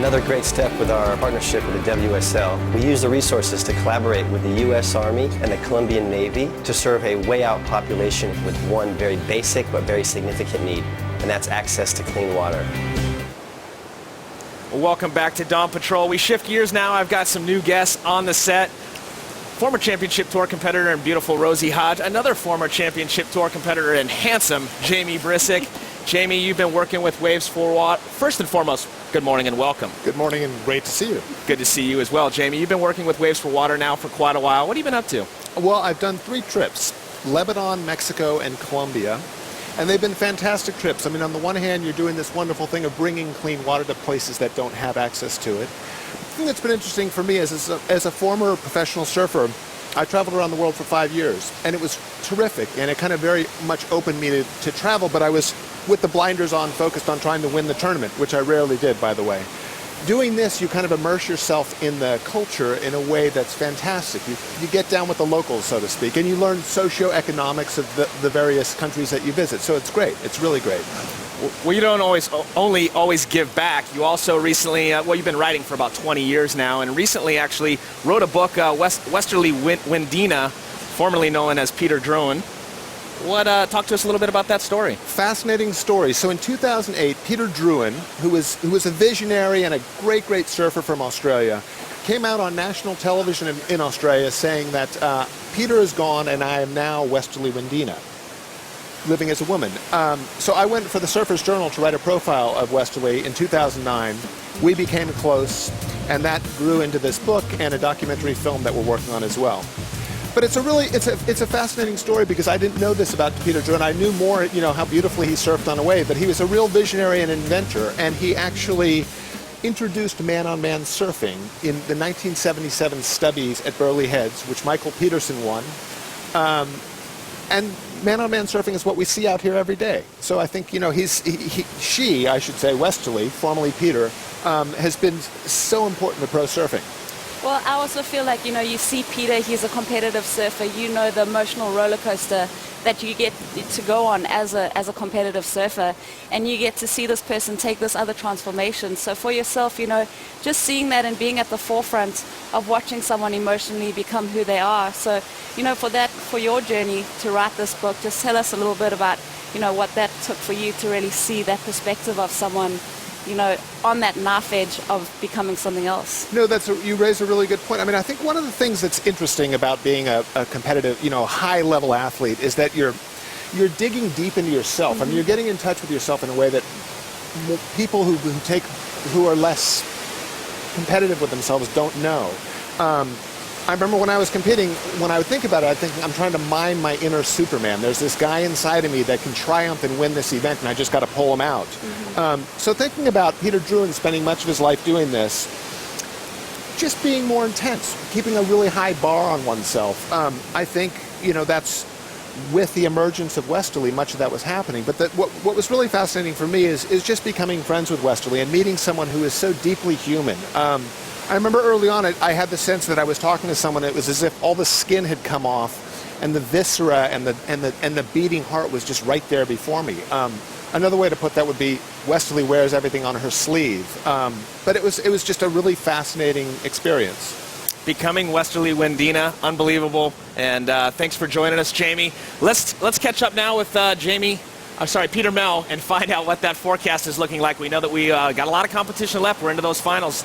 Another great step with our partnership with the WSL. We use the resources to collaborate with the U.S. Army and the Colombian Navy to serve a way out population with one very basic but very significant need, and that's access to clean water. Well, welcome back to Dawn Patrol. We shift gears now. I've got some new guests on the set. Former Championship Tour competitor and beautiful Rosie Hodge, another former Championship Tour competitor and handsome Jamie Brisick. Jamie, you've been working with Waves for Water. First and foremost, good morning and welcome. Good morning and great to see you. Good to see you as well, Jamie. You've been working with Waves for Water now for quite a while. What have you been up to? Well, I've done 3 trips, Lebanon, Mexico, and Colombia. And they've been fantastic trips. I mean, on the one hand, you're doing this wonderful thing of bringing clean water to places that don't have access to it. The thing that's been interesting for me is as a former professional surfer, I traveled around the world for 5 years, and it was terrific, and it kind of very much opened me to travel, but I was with the blinders on, focused on trying to win the tournament, which I rarely did, by the way. Doing this, you kind of immerse yourself in the culture in a way that's fantastic. You get down with the locals, so to speak, and you learn socioeconomics of the various countries that you visit, so it's great. It's really great. Well, you don't always give back. You also recently, you've been writing for about 20 years now, and recently actually wrote a book, Westerly Windina, formerly known as Peter Druin. Talk to us a little bit about that story. Fascinating story. So in 2008, Peter Druin, who was a visionary and a great surfer from Australia, came out on national television in Australia saying that Peter is gone and I am now Westerly Windina, living as a woman. So I went for the Surfer's Journal to write a profile of Westerly in 2009. We became close, and that grew into this book and a documentary film that we're working on as well. But it's a fascinating story because I didn't know this about Peter Druin. I knew more, how beautifully he surfed on a wave, but he was a real visionary and inventor, and he actually introduced man-on-man surfing in the 1977 Stubbies at Burleigh Heads, which Michael Peterson won. And man-on-man surfing is what we see out here every day. So I think, she, I should say, Westerly, formerly Peter, has been so important to pro surfing. Well, I also feel like, you see Peter, he's a competitive surfer. You know the emotional roller coaster that you get to go on as a competitive surfer, and you get to see this person take this other transformation. So for yourself, just seeing that and being at the forefront of watching someone emotionally become who they are. So, for your journey to write this book, just tell us a little bit about, what that took for you to really see that perspective of someone on that knife edge of becoming something else. No, you raise a really good point. I mean, I think one of the things that's interesting about being a competitive, high-level athlete is that you're digging deep into yourself. Mm-hmm. I mean, you're getting in touch with yourself in a way that people who are less competitive with themselves don't know. I remember when I was competing, when I would think about it, I'd think, I'm trying to mine my inner Superman. There's this guy inside of me that can triumph and win this event, and I just got to pull him out. Mm-hmm. So thinking about Peter Druin spending much of his life doing this, just being more intense, keeping a really high bar on oneself. I think, that's with the emergence of Westerly, much of that was happening. But what was really fascinating for me is just becoming friends with Westerly and meeting someone who is so deeply human. I remember early on, I had the sense that I was talking to someone. It was as if all the skin had come off, and the viscera and the beating heart was just right there before me. Another way to put that would be Westerly wears everything on her sleeve. But it was just a really fascinating experience. Becoming Westerly Windina, unbelievable. And thanks for joining us, Jamie. Let's catch up now with Peter Mel, and find out what that forecast is looking like. We know that we got a lot of competition left. We're into those finals.